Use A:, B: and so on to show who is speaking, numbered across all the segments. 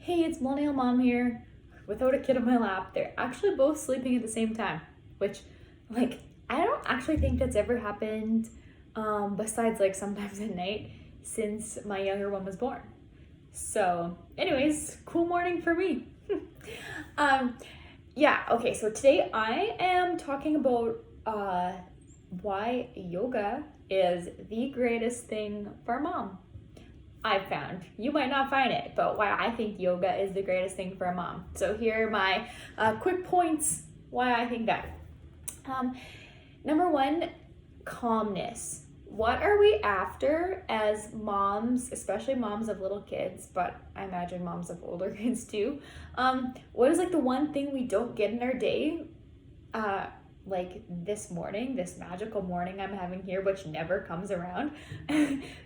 A: hey, it's millennial mom here without a kid on my lap. They're actually both sleeping at the same time, which, like, I don't actually think that's ever happened besides, like, sometimes at night since my younger one was born. So, anyways, cool morning for me. Yeah, okay, so today I am talking about why yoga is the greatest thing for mom. I've found. You might not find it, but why I think yoga is the greatest thing for a mom. So here are my quick points why I think that. Number one, calmness. What are we after as moms, especially moms of little kids, but I imagine moms of older kids too? What is like the one thing we don't get in our day? Like this morning, this magical morning I'm having here, which never comes around.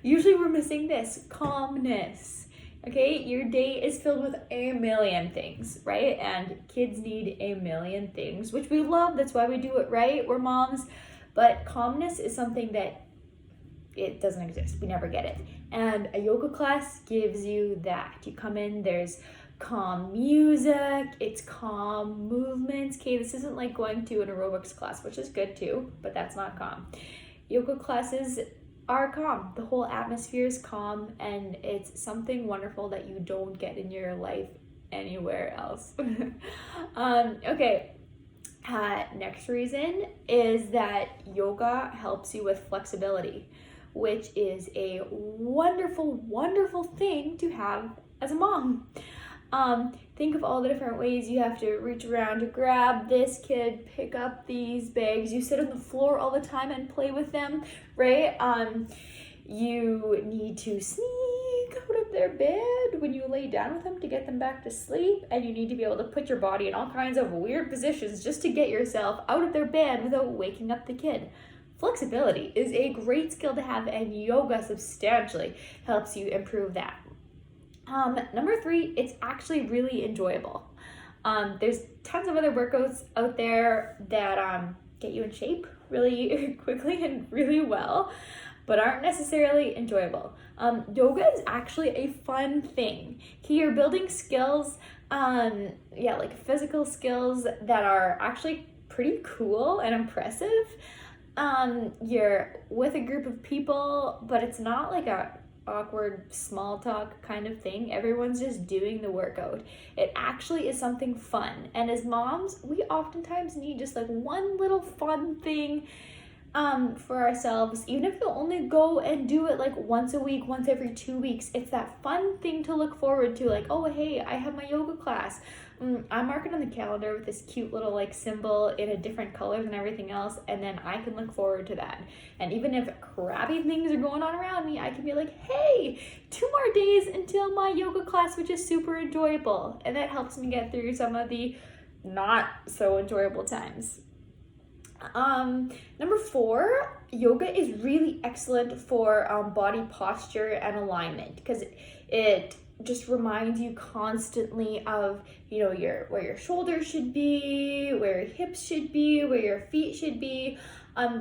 A: Usually we're missing this, calmness. Okay, your day is filled with a million things, right? And kids need a million things, which we love. That's why we do it, right? We're moms. But calmness is something that it doesn't exist. We never get it. And a yoga class gives you that. You come in, there's calm music, it's calm movements. Okay, this isn't like going to an aerobics class, which is good too, but that's not calm. Yoga classes are calm. The whole atmosphere is calm, and it's something wonderful that you don't get in your life anywhere else. Okay. Next reason is that yoga helps you with flexibility, which is a wonderful, wonderful thing to have as a mom. Think of all the different ways you have to reach around to grab this kid, pick up these bags. You sit on the floor all the time and play with them, right? You need to sneak out of their bed when you lay down with them to get them back to sleep, and you need to be able to put your body in all kinds of weird positions just to get yourself out of their bed without waking up the kid. Flexibility is a great skill to have, and yoga substantially helps you improve that. Number three, it's actually really enjoyable. There's tons of other workouts out there that get you in shape really quickly and really well, but aren't necessarily enjoyable. Yoga is actually a fun thing. Okay, you're building skills, like physical skills that are actually pretty cool and impressive. You're with a group of people, but it's not like a awkward small talk kind of thing. Everyone's just doing the workout. It actually is something fun. And as moms, we oftentimes need just like one little fun thing for ourselves. Even if you only go and do it like once a week, once every 2 weeks, it's that fun thing to look forward to. Like, oh, hey, I have my yoga class. I'm marking on the calendar with this cute little like symbol in a different color than everything else, and then I can look forward to that. And even if crappy things are going on around me, I can be like, hey, 2 more days until my yoga class, which is super enjoyable. And that helps me get through some of the not so enjoyable times. Number 4, yoga is really excellent for body posture and alignment, because it just reminds you constantly of, where your shoulders should be, where your hips should be, where your feet should be,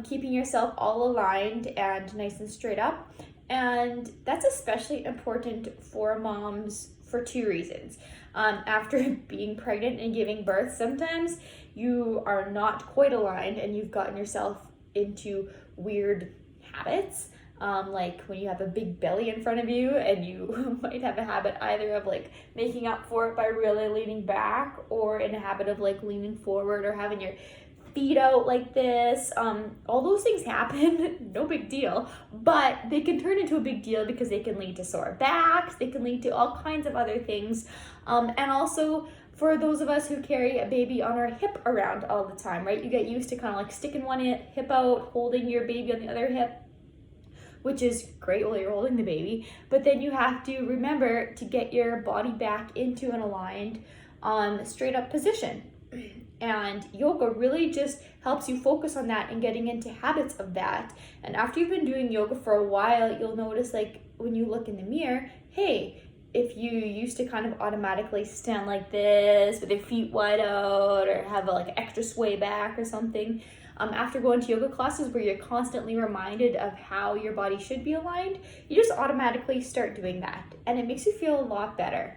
A: keeping yourself all aligned and nice and straight up. And that's especially important for moms for 2 reasons. After being pregnant and giving birth, sometimes you are not quite aligned and you've gotten yourself into weird habits. Like when you have a big belly in front of you, and you might have a habit either of like making up for it by really leaning back, or in a habit of like leaning forward or having your feet out like this. All those things happen, no big deal, but they can turn into a big deal because they can lead to sore backs, they can lead to all kinds of other things. And also for those of us who carry a baby on our hip around all the time, right? You get used to kind of like sticking one hip out, holding your baby on the other hip, which is great while you're holding the baby, but then you have to remember to get your body back into an aligned, straight up position. And yoga really just helps you focus on that and getting into habits of that. And after you've been doing yoga for a while, you'll notice, like, when you look in the mirror, hey, if you used to kind of automatically stand like this with your feet wide out, or have a like extra sway back or something, after going to yoga classes where you're constantly reminded of how your body should be aligned, you just automatically start doing that, and it makes you feel a lot better.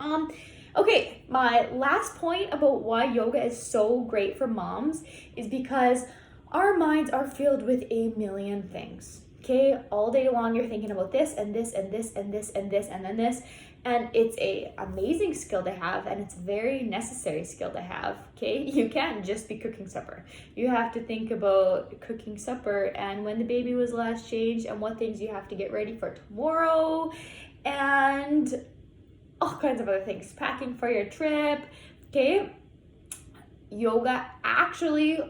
A: Okay, my last point about why yoga is so great for moms is because our minds are filled with a million things. Okay, all day long you're thinking about this and this and this and this and this and then this, and it's a amazing skill to have, and it's a very necessary skill to have. Okay, you can't just be cooking supper. You have to think about cooking supper and when the baby was last changed and what things you have to get ready for tomorrow, and all kinds of other things, packing for your trip. Okay, yoga actually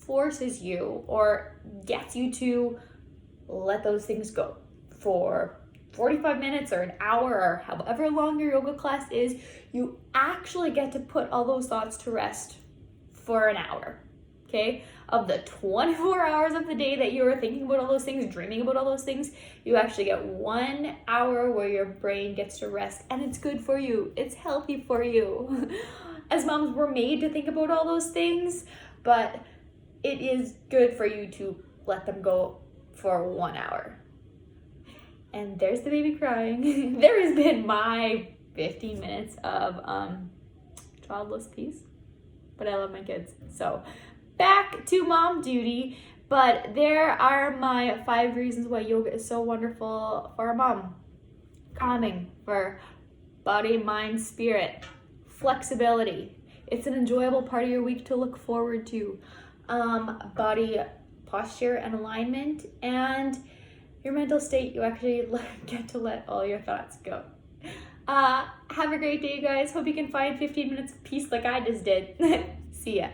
A: forces you or gets you to let those things go for 45 minutes or an hour or however long your yoga class is. You actually get to put all those thoughts to rest for an hour. Okay, of the 24 hours of the day that you are thinking about all those things, dreaming about all those things, you actually get 1 hour where your brain gets to rest, and it's good for you. It's healthy for you. As moms, we're made to think about all those things, but it is good for you to let them go for 1 hour. And there's the baby crying. There has been my 15 minutes of childless peace, but I love my kids. So back to mom duty, but there are my 5 reasons why yoga is so wonderful for a mom. Calming for body, mind, spirit. Flexibility. It's an enjoyable part of your week to look forward to. Body posture and alignment, and your mental state. You actually get to let all your thoughts go. Have a great day, you guys. Hope you can find 15 minutes of peace like I just did. See ya.